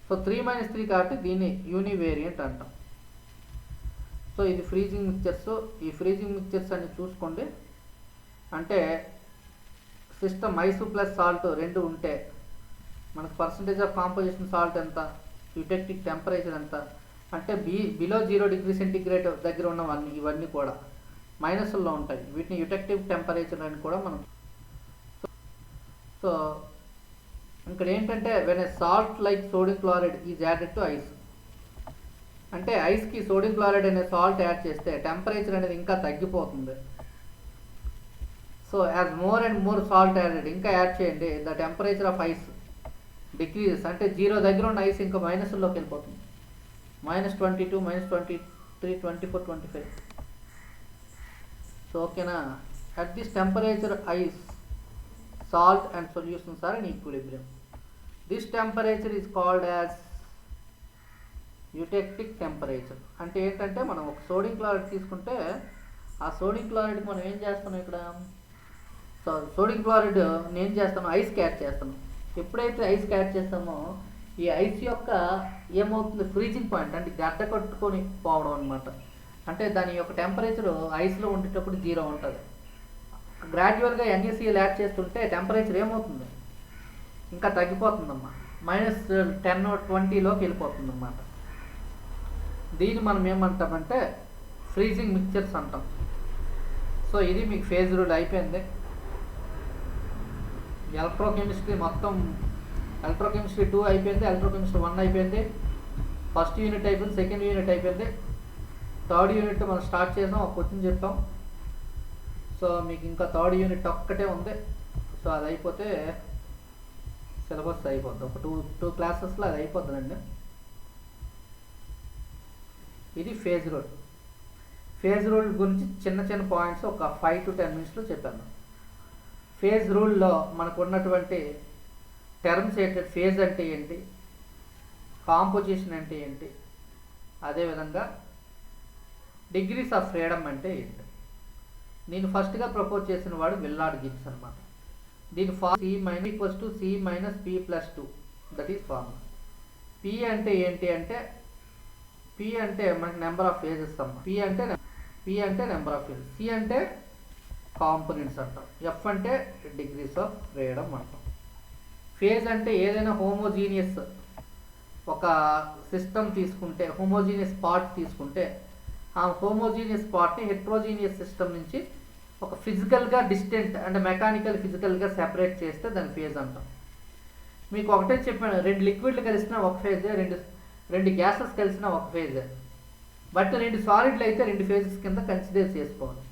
So 3 - 3 కాబట్టి దీన్ని యూనివేరియంట్ అంటాం. సో ఇది ఫ్రీజింగ్ మిక్చర్స్. ఈ ఫ్రీజింగ్ మిక్చర్స్ అన్ని చూసుకోండి. అంటే సిస్టమ్ ఐస్ ప్లస్ సాల్ట్ రెండు ఉంటే మనకు పర్సంటేజ్ ఆఫ్ కాంపోజిషన్ సాల్ట్ ఎంత, యుటెక్టిక్ టెంపరేచర్ ఎంత అంటే బిలో 0 డిగ్రీ సెంటిగ్రేడ్ దగ్గర ఉన్నవన్నీ ఇవన్నీ కూడా మైనస్లో ఉంటాయి. వీటిని యుటెక్టివ్ టెంపరేచర్ అని కూడా మనం. సో ఇక్కడ ఏంటంటే when a salt like sodium chloride is added to ice. అంటే ఐస్కి సోడియం క్లోరైడ్ అనే సాల్ట్ యాడ్ చేస్తే టెంపరేచర్ అనేది ఇంకా తగ్గిపోతుంది. So as more and more salt added, ఇంకా యాడ్ చేయండి, the temperature of ice decreases. అంటే 0 దగ్గర ఉన్న ఐస్ ఇంకా మైనస్లోకి వెళ్ళిపోతుంది. -22, -23, 24, 25. సో ఓకేనా. At this temperature ice, salt and solutions are in equilibrium. This temperature is called as eutectic temperature. అంటే ఏంటంటే మనం ఒక సోడియం క్లోరైడ్ తీసుకుంటే ఆ సోడియం క్లోరైడ్కి మనం ఏం చేస్తున్నాం, ఇక్కడ సోడియం క్లోరైడ్ నేను చేస్తాను ఐస్కి యాడ్ చేస్తాను. ఎప్పుడైతే ఐస్కి యాడ్ చేస్తామో ఈ ఐస్ యొక్క ఏమవుతుంది, ఫ్రీజింగ్ పాయింట్ అంటే గడ్డ కట్టుకొని పోవడం అనమాట. అంటే దాని యొక్క టెంపరేచర్ ఐస్లో ఉండేటప్పుడు 0 ఉంటుంది. గ్రాడ్యువల్గా NaCl యాడ్ చేస్తుంటే టెంపరేచర్ ఏమవుతుంది, ఇంకా తగ్గిపోతుందమ్మా, -10 or 20లోకి వెళ్ళిపోతుంది అన్నమాట. దీన్ని మనం ఏమంటామంటే ఫ్రీజింగ్ మిక్చర్స్ అంటాం. సో ఇది మీకు ఫేజ్ రూల్ అయిపోయింది. ఎలక్ట్రోకెమిస్ట్రీ మొత్తం ఎలక్ట్రోకెమిస్ట్రీ 2 అయిపోయింది, ఎలక్ట్రోకెమిస్ట్రీ 1 అయిపోయింది, ఫస్ట్ యూనిట్ అయిపోయింది, సెకండ్ యూనిట్ అయిపోయింది, థర్డ్ యూనిట్ మనం స్టార్ట్ చేసాం, ఒక క్వశ్చన్ చెప్పాం. సో మీకు ఇంకా థర్డ్ యూనిట్ ఒక్కటే ఉంది. సో అది అయిపోతే సిలబస్ అయిపోద్ది. ఒక టూ క్లాసెస్లో అది అయిపోతుందండి. ఇది ఫేజ్ రూల్. ఫేజ్ రూల్ గురించి చిన్న చిన్న పాయింట్స్ ఒక 5 to 10 మినిట్స్లో చెప్పాను. ఫేజ్ రూల్లో మనకు ఉన్నటువంటి టర్మ్స్ ఏంటి, ఫేజ్ అంటే ఏంటి, కాంపోజిషన్ అంటే ఏంటి, అదేవిధంగా డిగ్రీస్ ఆఫ్ ఫ్రీడమ్ అంటే ఏంటి. నేను ఫస్ట్గా ప్రపోజ్ చేసిన వాడు విల్లార్డ్ గిబ్స్ అనమాట. దీని C-P+2 that is formula. P అంటే ఏంటి అంటే, పి అంటే మనకి నెంబర్ ఆఫ్ ఫేజెస్ అమ్మ. పి అంటే నెంబర్ ఆఫ్ ఫేజెస్, సి అంటే కాంపోనెంట్స్ అంటాం, ఎఫ్ అంటే డిగ్రీస్ ఆఫ్ ఫ్రీడమ్ అంటాం. ఫేజ్ అంటే ఏదైనా హోమోజీనియస్ ఒక సిస్టమ్ తీసుకుంటే, హోమోజీనియస్ పార్ట్ తీసుకుంటే, ఆ హోమోజీనియస్ పార్ట్ని హెట్రోజీనియస్ సిస్టమ్ నుంచి ఒక ఫిజికల్గా డిస్టెంట్ అంటే మెకానికల్ ఫిజికల్గా సెపరేట్ చేస్తే దాని ఫేజ్ అంటాం. మీకు ఒకటే చెప్పాను, 2 లిక్విడ్లు కలిసినా ఒక ఫేజే, రెండు గ్యాసెస్ కలిసినా ఒక ఫేజే. బట్ 2 సాలిడ్లు అయితే 2 ఫేజెస్ కింద కన్సిడర్ చేసుకోవాలి.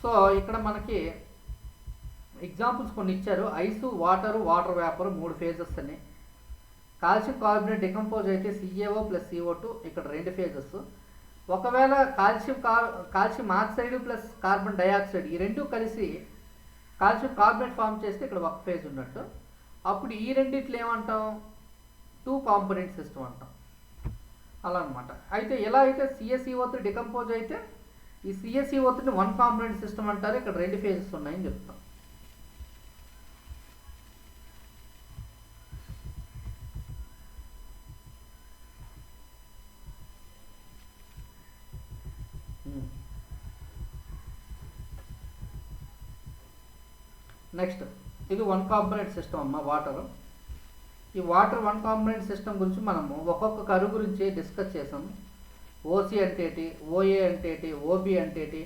సో ఇక్కడ మనకి ఎగ్జాంపుల్స్ కొన్ని ఇచ్చారు. ఐసు, వాటర్ వేపర్ 3 ఫేజెస్ అని. కాల్షియం కార్బోనేట్ డికంపోజ్ అయితే CaO + CO2 ఇక్కడ 2 ఫేజెస్. ఒకవేళ calcium oxide plus carbon dioxide ఈ రెండు కలిసి కాల్షియం కార్బోనేట్ ఫామ్ చేస్తే ఇక్కడ ఒక ఫేజ్ ఉన్నట్టు. అప్పుడు ఈ రెండిట్లో ఏమంటాం, 2 కాంపోనెంట్ సిస్టమ్ అంటాం. అలా అనమాట. అయితే ఎలా అయితే CaCO3 డికంపోజ్ అయితే ఈ CaCO3ని 1 కాంపోనెంట్ సిస్టమ్ అంటారు. ఇక్కడ 2 ఫేజెస్ ఉన్నాయని చెప్తాం. నెక్స్ట్ ఇది 1 కాంపోనెంట్ సిస్టమ్ అమ్మ, వాటర్. ఈ వాటర్ 1 కాంపోనెంట్ సిస్టమ్ గురించి మనము ఒక్కొక్క కరువు గురించి డిస్కస్ చేసాము. ఓసి అంటే ఏంటి, ఓఏ అంటే ఏంటి, ఓబి అంటే ఏంటి,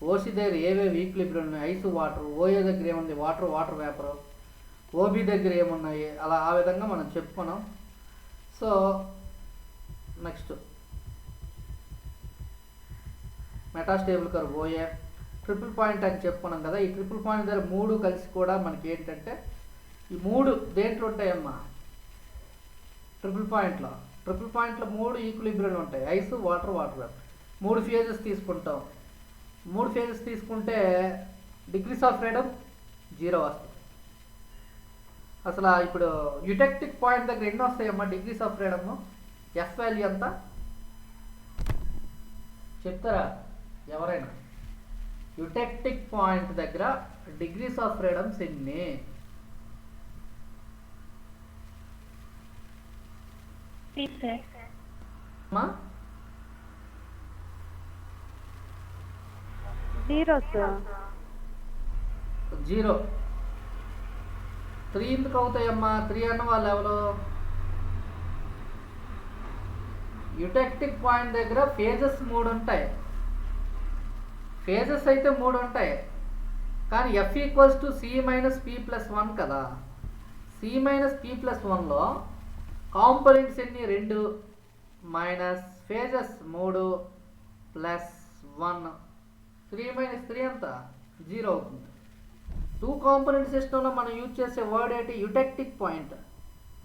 ఓసి దగ్గర ఏవేవి ఈక్విలిబ్రియం ఉన్నాయి, ఐసు వాటర్, ఓఏ దగ్గర ఏముంది వాటర్ వేపర్, ఓబి దగ్గర ఏమున్నాయి, అలా ఆ విధంగా మనం చెప్పుకున్నాం. So next metastable curve OA, triple point అని చెప్పుకున్నాం కదా. ఈ ట్రిపుల్ పాయింట్ దగ్గర 3 కలిసి కూడా మనకి ఏంటంటే, ఈ 3 దేంట్లో ఉంటాయమ్మా, ట్రిపుల్ పాయింట్లో 3 ఈక్విలిబ్రియం ఉంటాయి, ఐసు వాటర్ వేపర్. 3 ఫేజెస్ తీసుకుంటాం. 3 ఫేజెస్ తీసుకుంటే డిగ్రీస్ ఆఫ్ ఫ్రీడమ్ 0 వస్తుంది. అసలు ఇప్పుడు యుటెక్టిక్ పాయింట్ దగ్గర ఎన్ని వస్తాయమ్మా degrees of freedom, F value ఎంత చెప్తారా ఎవరైనా? యుటెక్టిక్ పాయింట్ దగ్గర డిగ్రీస్ ఆఫ్ ఫ్రీడమ్స్ ఎన్ని? జీరో. 3 ఎందుకు అవుతాయమ్మా? 3 అన్న వాళ్ళు ఎవరు? యుటెక్టిక్ పాయింట్ దగ్గర ఫేజెస్ 3 ఉంటాయి. ఫేజెస్ అయితే 3 ఉంటాయి, కానీ F = C-P+1 కదా. C-P+1లో కాంపోనెంట్స్ ఎన్ని? 2 మైనస్ ఫేజెస్ 3 ప్లస్ 1. 3 - 3 ఎంత? 0 అవుతుంది. 2 కాంపోనెంట్ సిస్టంలో మనం యూజ్ చేసే వర్డ్ ఏంటి? Eutectic point.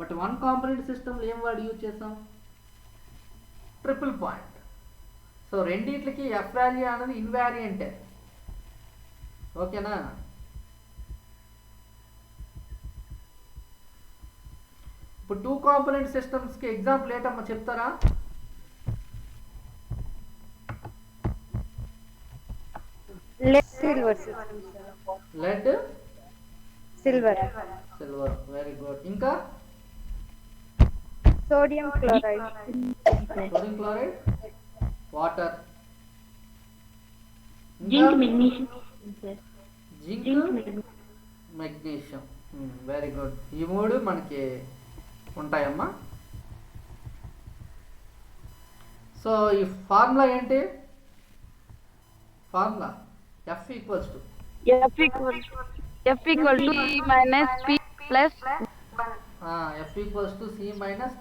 బట్ 1 కాంపోనెంట్ సిస్టంలో ఏం వర్డ్ యూజ్ చేసాం? Triple point. సో రెండిట్లకి ఎఫ్ వాల్యూ అనేది ఇన్వారియంటే. ఓకేనా? ఇప్పుడు 2 కాంపోనెంట్ సిస్టమ్స్కి ఎగ్జాంపుల్ ఏంటమ్మా చెప్తారా? Lead, silver. Very good. ఇంకా sodium chloride, water, zinc, magnesium. Very good. ఈ 3 మనకి ఉంటాయమ్మా. సో ఈ ఫార్ములా ఏంటి? Formula F =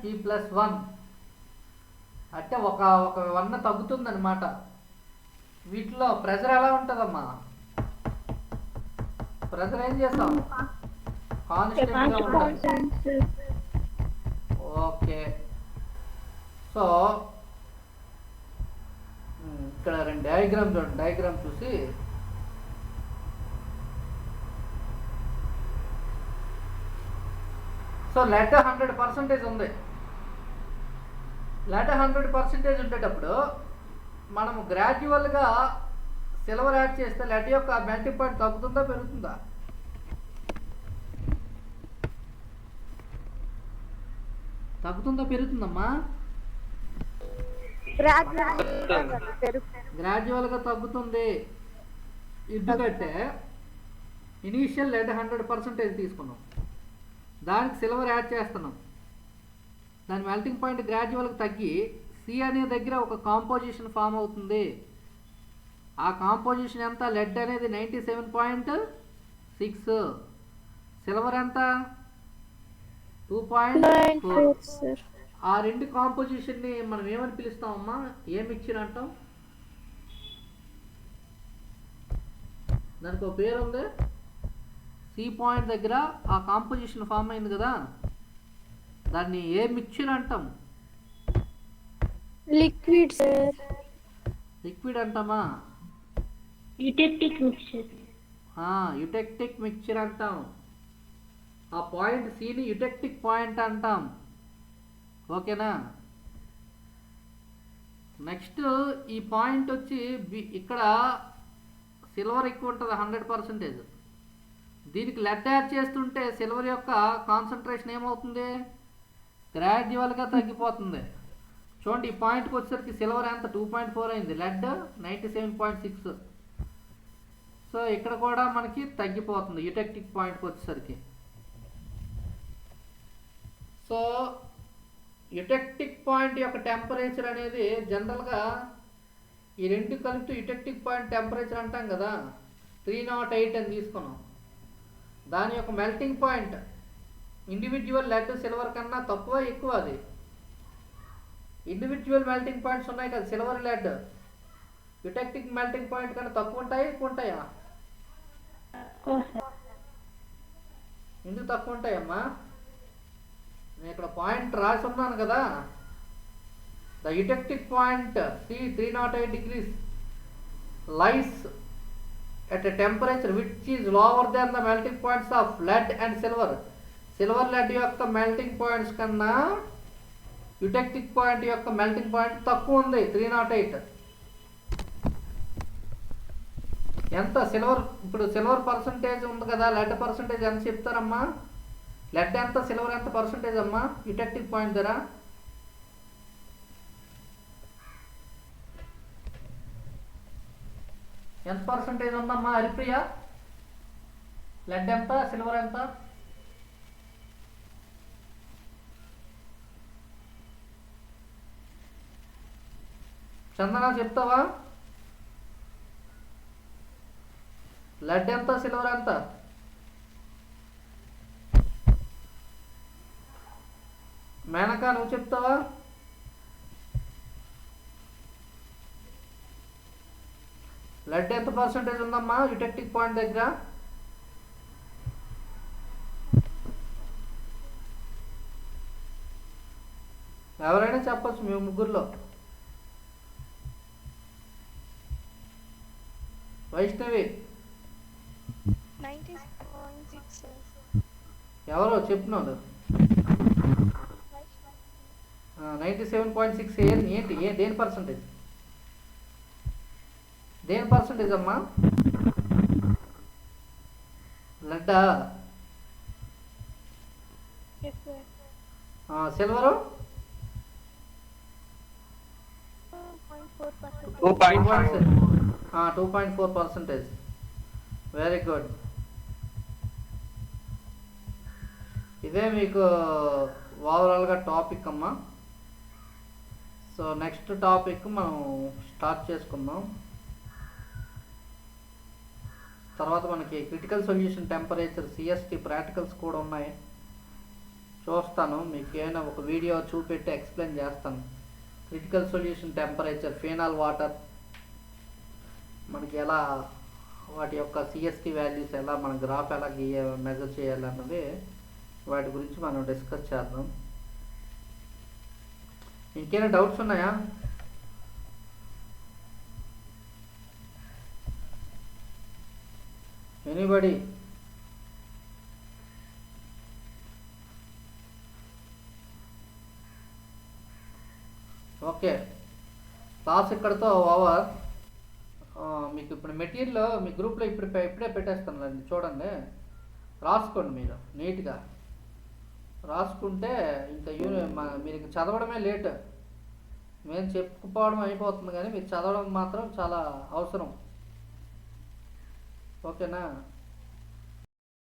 C-P+1. అంటే ఒక 1 తగ్గుతుంది అనమాట. వీటిలో ప్రెజర్ ఎలా ఉంటుందమ్మా? ప్రెజర్ ఏం చేస్తాం? కాన్స్టెంట్గా ఉంటుంది. ఓకే. సో ఇక్కడ రెండు డయాగ్రామ్ చూడండి. డయాగ్రామ్ చూసి సో లెడ్ 100% ఉంది. లెడ్ 100% ఉండేటప్పుడు మనము గ్రాడ్యువల్గా సిల్వర్ యాడ్ చేస్తే లెడ్ యొక్క మెల్టింగ్ పాయింట్ తగ్గుతుందా పెరుగుతుందా? తగ్గుతుందా పెరుగుతుందమ్మా? గ్రాడ్యువల్గా తగ్గుతుంది. ఎందుకంటే ఇనీషియల్ లెడ్ 100% తీసుకున్నాం, దానికి సిల్వర్ యాడ్ చేస్తున్నాం, దాని మెల్టింగ్ పాయింట్ గ్రాడ్యువల్గా తగ్గి సి అనే దగ్గర ఒక కాంపోజిషన్ ఫామ్ అవుతుంది. ఆ కాంపోజిషన్ ఎంత? లెడ్ అనేది 97.6, సిల్వర్ ఎంత? 2.4. ఆ రెండు కాంపోజిషన్ని మనం ఏమని పిలుస్తామమ్మా? ఏ మిక్చర్ అంటాం? దానికి ఒక పేరు ఉంది. సి పాయింట్ దగ్గర ఆ కాంపోజిషన్ ఫామ్ అయింది కదా, దాన్ని ఏ మిక్చర్ అంటాం? Liquid sir. లిక్విడ్ అంటామా? Eutectic mixture. యుటెక్టిక్ మిక్చర్ అంటాం. ఆ పాయింట్ సిని యుటెక్టిక్ పాయింట్ అంటాం. ఓకేనా? నెక్స్ట్ ఈ పాయింట్ వచ్చి ఇక్కడ సిల్వర్ ఎక్కువ ఉంటుంది 100%. దీనికి లెడ్ యాడ్ చేస్తుంటే సిల్వర్ యొక్క కాన్సన్ట్రేషన్ ఏమవుతుంది? గ్రాడ్యువల్గా తగ్గిపోతుంది. చూడండి, ఈ పాయింట్కి వచ్చేసరికి సిల్వర్ ఎంత? 2.4 అయింది, లెడ్ 97.6. సో ఇక్కడ కూడా మనకి తగ్గిపోతుంది యుటెక్టిక్ పాయింట్కి వచ్చేసరికి. సో యుటెక్టిక్ పాయింట్ యొక్క టెంపరేచర్ అనేది జనరల్గా ఈ రెండు కలిపి యుటెక్టిక్ పాయింట్ టెంపరేచర్ అంటాం కదా, 308 అని తీసుకున్నాం. దాని యొక్క melting point individual lead silver కన్నా తక్కువ ఎక్కువ? అది ఇండివిజువల్ మెల్టింగ్ పాయింట్స్ ఉన్నాయి కదా, silver lead eutectic melting point కన్నా తక్కువ ఉంటాయా ఎక్కువ ఉంటాయా? ఎందుకు తక్కువ ఉంటాయమ్మా? నేను ఇక్కడ పాయింట్ రాసి ఉన్నాను కదా, the eutectic point C 308 degrees lies at a temperature which is lower than the melting points of lead and silver. Silver lead యొక్క మెల్టింగ్ పాయింట్స్ కన్నా యుటెక్టిక్ పాయింట్ యొక్క మెల్టింగ్ పాయింట్ తక్కువ ఉంది, 308. ఎంత సిల్వర్? ఇప్పుడు సిల్వర్ పర్సంటేజ్ ఉంది కదా, lead percentage ఎంత చెప్తారమ్మా? లెడ్ ఎంత, సిల్వర్ ఎంత పర్సంటేజ్ అమ్మా యుటెక్టిక్ పాయింట్ దగ్గర? ఎంత పర్సంటేజ్ ఉందమ్మా హరిప్రియ? లెడ్ ఎంత, సిల్వర్ ఎంత? చందన చెప్తావా? లెడ్ ఎంత, సిల్వర్ ఎంత? మేనకా నువ్వు చెప్తావా? లెడ్ ఎంత పర్సంటేజ్ ఉందమ్మా యుటెక్టిక్ పాయింట్ దగ్గర? ఎవరైనా చెప్పచ్చు మీ ముగ్గురులో. వైష్ణవి 96.6. ఎవరో చెప్పినాడు? 97.6 ఏంటి? దేని పర్సంటేజ్? దేని పర్సంటేజ్ అమ్మా? లెడ్డా? సిల్వరు 2.4%. Very good. ఇదే మీకు ఓవరాల్గా టాపిక్ అమ్మా. సో నెక్స్ట్ టాపిక్ మనం స్టార్ట్ చేసుకుందాం. తర్వాత మనకి critical solution temperature CST practicals కూడా ఉన్నాయి, చూస్తాను. మీకు ఏమైనా ఒక వీడియో చూపెట్టి ఎక్స్ప్లెయిన్ చేస్తాను. Critical solution temperature, phenol water, మనకి ఎలా వాటి యొక్క సిఎస్టి వాల్యూస్ ఎలా మన గ్రాఫ్ ఎలా మెజర్ చేయాలన్నది వాటి గురించి మనం డిస్కస్ చేద్దాం. ఇంకేమైనా డౌట్స్ ఉన్నాయా? ఎనీబడి? ఓకే, క్లాస్ ఇక్కడితో ఓవర్. మీకు ఇప్పుడు మెటీరియల్ మీ గ్రూప్లో ఇప్పుడే పెట్టేస్తానులేండి, చూడండి, రాసుకోండి. మీరు నీట్గా రాసుకుంటే ఇంకా మీరు ఇంక చదవడమే లేట్. మేము చెప్పుకోవడం అయిపోతుంది కానీ మీరు చదవడం మాత్రం చాలా అవసరం. ఓకేనా?